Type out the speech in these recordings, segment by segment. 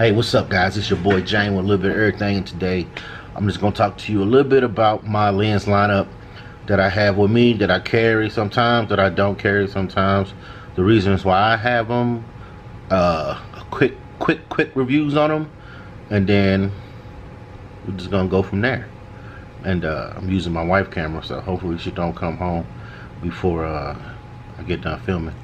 Hey, what's up, guys? It's your boy Jane with a little bit of everything, and today I'm just gonna talk to you a little bit about my lens lineup that I have with me, that I carry sometimes, that I don't carry sometimes, the reasons why I have them, quick reviews on them, and then we're just gonna go from there. And I'm using my wife's camera, so hopefully she don't come home before I get done filming.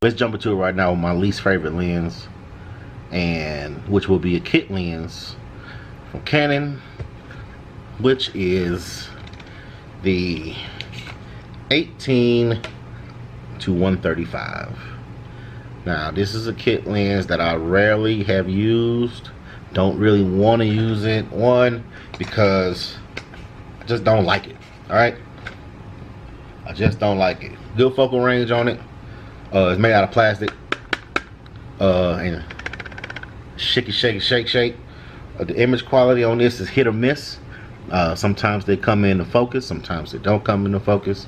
Let's jump into it right now with my least favorite lens, and which will be a kit lens from Canon, which is the 18 to 135. Now this is a kit lens that I rarely have used. Don't really want to use it. One, because I just don't like it. Alright, I just don't like it. Good focal range on it. It's made out of plastic, and shake. The image quality on this is hit or miss. Sometimes they come into focus, sometimes they don't come into focus.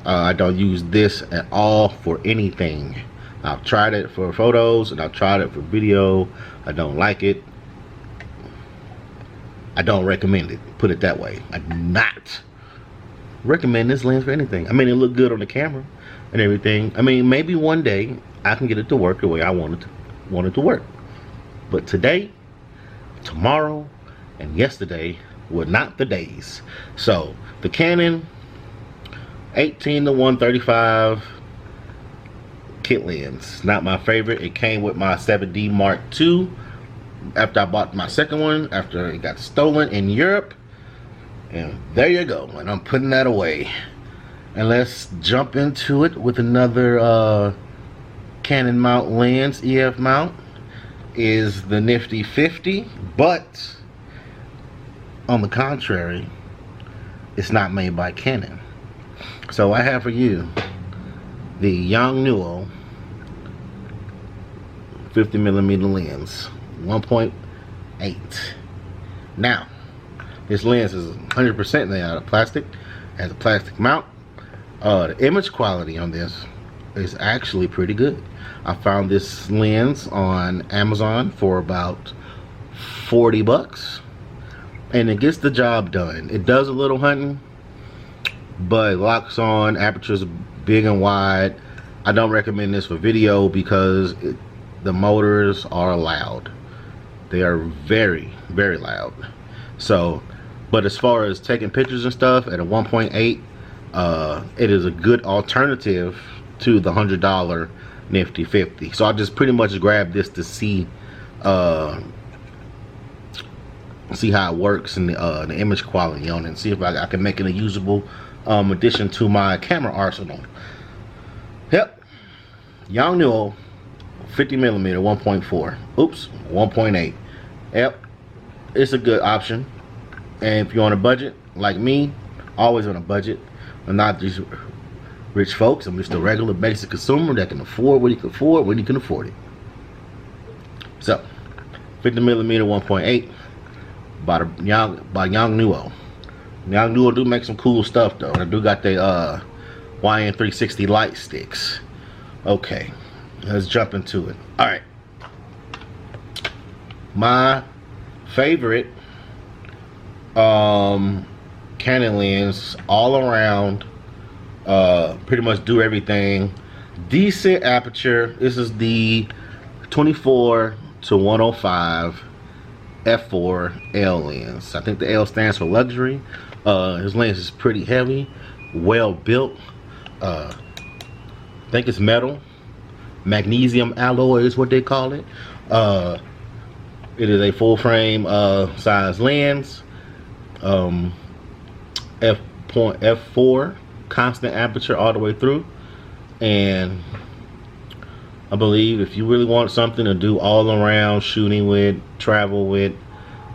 I don't use this at all for anything. I've tried it for photos and I've tried it for video. I don't like it. I don't recommend it, put it that way. I do not recommend this lens for anything. I mean, it looked good on the camera and everything. I mean, maybe one day I can get it to work the way I want it to work. But today, tomorrow, and yesterday were not the days. So the Canon 18 to 135 kit lens, not my favorite. It came with my 7D Mark II after I bought my second one, after it got stolen in Europe. And there you go, and I'm putting that away. And let's jump into it with another Canon mount lens. EF mount is the nifty 50, but on the contrary, it's not made by Canon. So I have for you the yongnuo 50mm lens, 1.8. Now this lens is 100% made out of plastic, has a plastic mount. The image quality on this is actually pretty good. I found this lens on Amazon for about 40 bucks, and it gets the job done. It does a little hunting, but it locks on, aperture's big and wide. I don't recommend this for video because the motors are loud. They are very, very loud. So, but as far as taking pictures and stuff at a 1.8, it is a good alternative to the $100 nifty 50. So I just pretty much grabbed this to see how it works and the image quality on it, and see if I can make it a usable addition to my camera arsenal. Yep, yongnuo 50mm 1.4. Oops, 1.8. Yep, it's a good option. And if you're on a budget like me, always on a budget. I'm not these rich folks. I'm just a regular basic consumer that can afford what he can afford when he can afford it. So 50mm 1.8 by yongnuo. Yongnuo do make some cool stuff though. I do got the YN360 light sticks. Okay, let's jump into it. All right, my favorite Canon lens all around, pretty much do everything. Decent aperture. This is the 24 to 105 f4 L lens. I think the L stands for luxury. His lens is pretty heavy, well built. I think it's metal, magnesium alloy is what they call it. It is a full frame size lens. F4 constant aperture all the way through, and I believe if you really want something to do all around shooting with, travel with,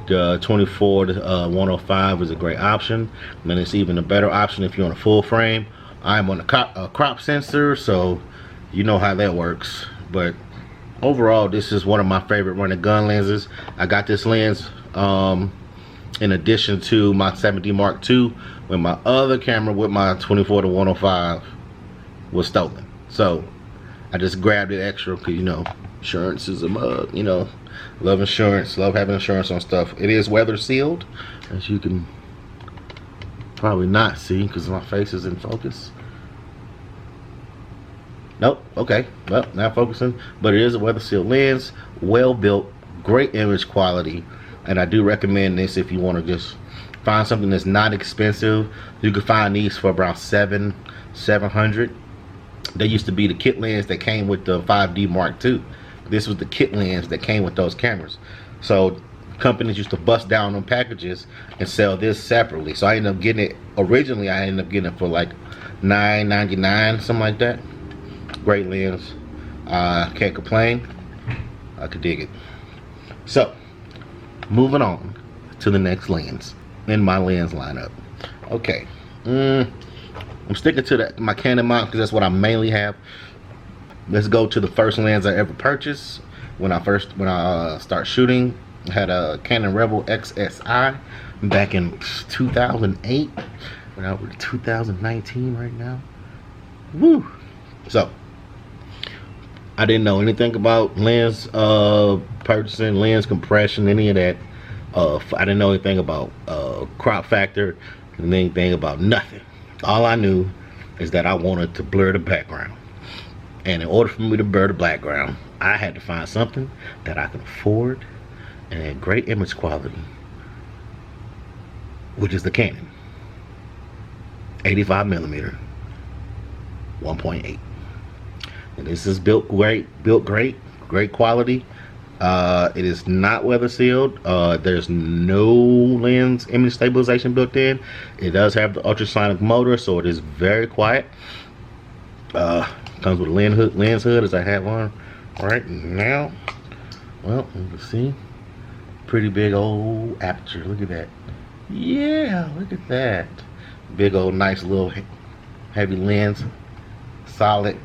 The 24 to 105 is a great option, and then it's even a better option if you're on a full frame. I'm on a crop sensor, so you know how that works. But overall, this is one of my favorite running gun lenses. I got this lens in addition to my 7D Mark II when my other camera with my 24 to 105 was stolen. So I just grabbed it extra because, you know, insurance is a mug, you know. Love insurance, love having insurance on stuff. It is weather sealed, as you can probably not see because my face is in focus. Nope, okay, well, not focusing, but it is a weather sealed lens, well built, great image quality, and I do recommend this if you want to just find something that's not expensive. You can find these for around $700. They used to be the kit lens that came with the 5D Mark II. This was the kit lens that came with those cameras. So companies used to bust down on packages and sell this separately. So I ended up getting it, originally I ended up getting it for like $9.99, something like that. Great lens. Can't complain. I could dig it. So moving on to the next lens in my lens lineup. Okay. I'm sticking to my Canon mount because that's what I mainly have. Let's go to the first lens I ever purchased. When I start shooting, I had a Canon Rebel XSI back in 2008. We're out with 2019 right now. Woo! So I didn't know anything about lens purchasing, lens compression, any of that. I didn't know anything about crop factor, and anything about nothing. All I knew is that I wanted to blur the background. And in order for me to blur the background, I had to find something that I could afford and had great image quality, which is the Canon 85mm 1.8. And this is built great, great quality. It is not weather sealed. There's no lens image stabilization built in. It does have the ultrasonic motor, so it is very quiet. Comes with a lens hood, as I have on right now. Well, you can see pretty big old aperture. Look at that. Yeah, look at that. Big old nice little heavy lens. Solid,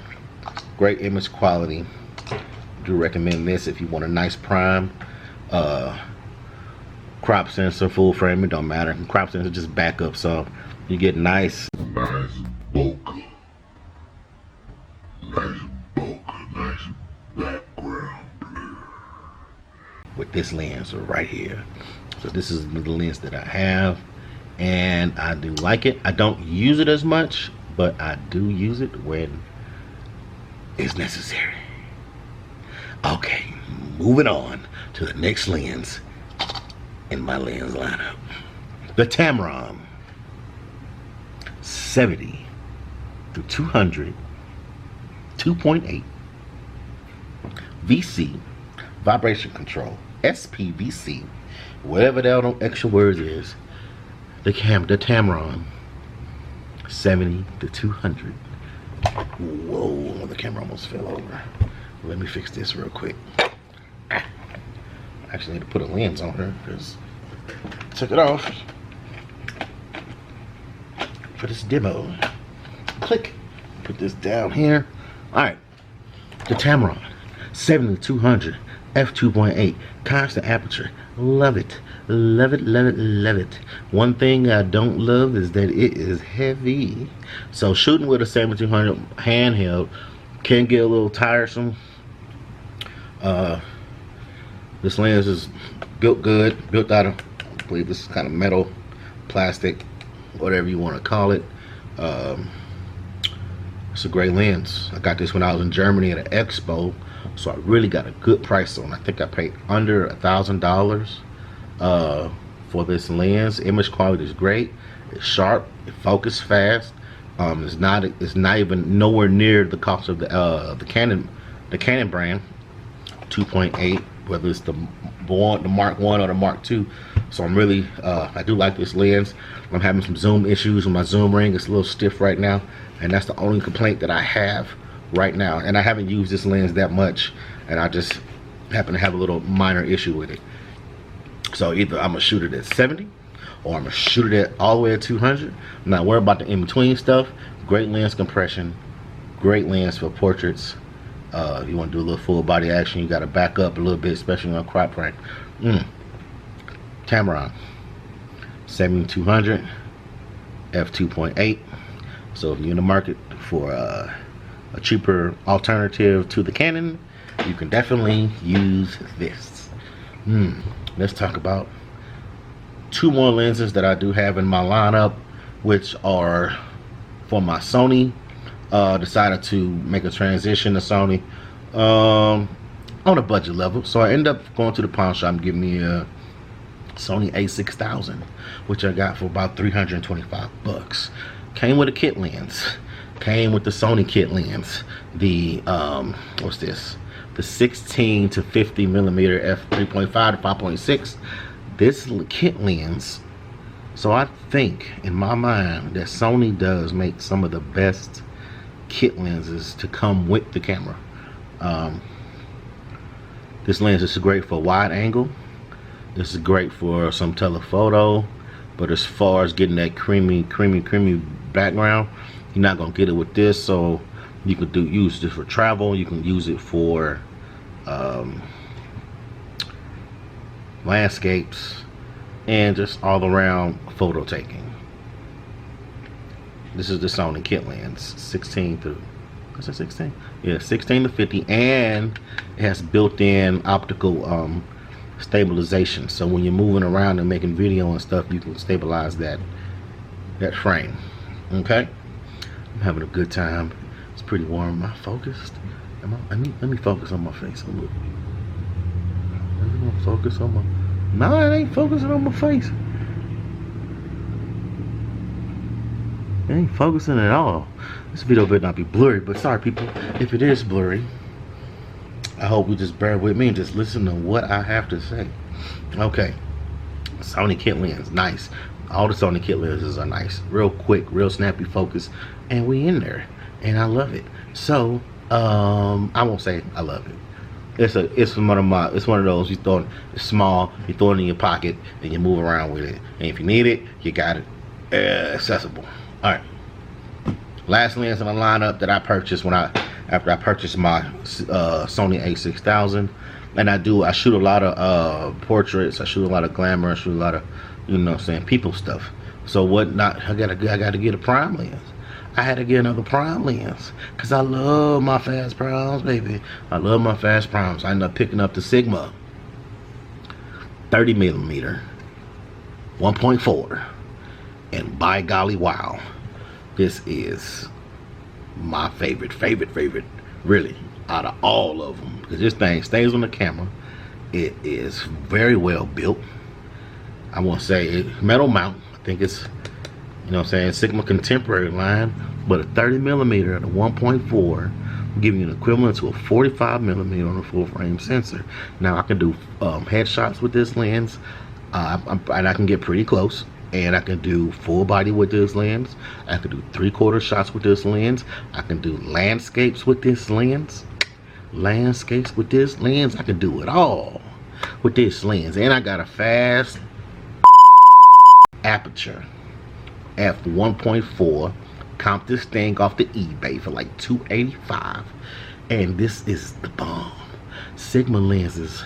great image quality. Do recommend this if you want a nice prime. Crop sensor, full frame, it don't matter. Crop sensor just back up, so you get nice bulk. Nice background blur with this lens right here. So this is the lens that I have, and I do like it. I don't use it as much, but I do use it when it's necessary. Okay, moving on to the next lens in my lens lineup. The Tamron 70 to 200 2.8 VC vibration control, SPVC, whatever the extra words is. The Tamron 70 to 200. Whoa, the camera almost fell over. Let me fix this real quick. I actually need to put a lens on her because I took it off for this demo. Click. Put this down here. Alright. The Tamron 70-200 f2.8 constant aperture. Love it. Love it, love it, love it. One thing I don't love is that it is heavy. So shooting with a 70-200 handheld can get a little tiresome. This lens is built good, built out of, I believe this is kind of metal, plastic, whatever you want to call it. It's a great lens. I got this when I was in Germany at an expo, so I really got a good price on it. I think I paid under $1,000 for this lens. Image quality is great. It's sharp. It focuses fast. It's not even nowhere near the cost of the Canon brand 2.8, whether it's the Mark 1 or the Mark II. So I'm really I do like this lens. I'm having some zoom issues with my zoom ring. It's a little stiff right now, and that's the only complaint that I have right now. And I haven't used this lens that much, and I just happen to have a little minor issue with it. So either I'm gonna shoot it at 70 or I'm gonna shoot it at all the way at 200. I'm not worried about the in-between stuff. Great lens compression, great lens for portraits. If you want to do a little full body action, you got to back up a little bit, especially on crop frame. Tamron 7200 f2.8. So if you're in the market for a cheaper alternative to the Canon, you can definitely use this. Let's talk about two more lenses that I do have in my lineup, which are for my Sony. Decided to make a transition to Sony on a budget level, so I end up going to the pawn shop and giving me a Sony A6000, which I got for about 325 bucks. Came with a kit lens, came with the Sony kit lens, the what's this, the 16 to 50 millimeter f3.5 to 5.6. this kit lens. So I think in my mind that Sony does make some of the best kit lenses to come with the camera. This lens is great for wide angle. This is great for some telephoto, but as far as getting that creamy background, you're not gonna get it with this. So you could use this for travel. You can use it for landscapes and just all around photo taking. This is the Sony kit lens, 16 to, what's that, 16? Yeah, 16 to 50, and it has built-in optical stabilization. So when you're moving around and making video and stuff, you can stabilize that frame. Okay, I'm having a good time. It's pretty warm. Am I focused? Let me focus on my face a little. Let me focus on my. No, it ain't focusing on my face. It ain't focusing at all. This video better not be blurry, but sorry people if it is blurry. I hope you just bear with me and just listen to what I have to say. Okay, Sony kit lens, nice. All the Sony kit lenses are nice, real quick, real snappy focus, and we in there, and I love it. So I won't say I love it. It's one of those you throw it, it's small, you throw it in your pocket and you move around with it, and if you need it, you got it accessible. All right, last lens in the lineup that I purchased after I purchased my Sony A6000, and I shoot a lot of portraits, I shoot a lot of glamour, I shoot a lot of, you know what I'm saying, people stuff. So I gotta get a prime lens. I had to get another prime lens because I love my fast primes, baby. I love my fast primes. I ended up picking up the Sigma 30 millimeter 1.4, and by golly, wow, this is my favorite really out of all of them, because this thing stays on the camera. It is very well built. I won't say metal mount. I think it's, you know what I'm saying, Sigma contemporary line, but a 30 millimeter at a 1.4 will give you an equivalent to a 45 millimeter on a full frame sensor. Now I can do headshots with this lens, and I can get pretty close, and I can do full body with this lens. I can do 3/4 shots with this lens. I can do landscapes with this lens. I can do it all with this lens, and I got a fast aperture f1.4. Comp this thing off the eBay for like $285, and this is the bomb. Sigma lenses.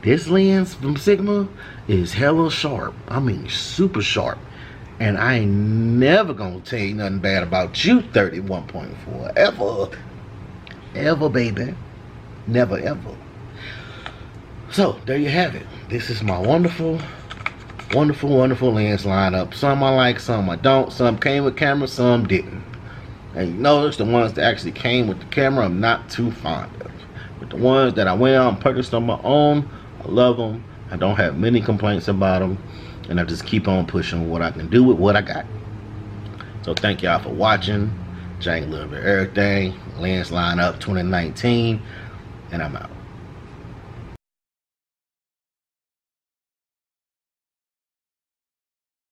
This lens from Sigma is hella sharp. I mean super sharp, and I ain't never gonna tell you nothing bad about you 31.4 ever baby, never ever. So there you have it. This is my wonderful lens lineup. Some I like, some I don't. Some came with camera, some didn't. And you notice the ones that actually came with the camera I'm not too fond of, but the ones that I went out and purchased on my own, I love them. I don't have many complaints about them, and I just keep on pushing what I can do with what I got. So thank y'all for watching. Jank a little bit of everything. Lens lineup 2019, and I'm out.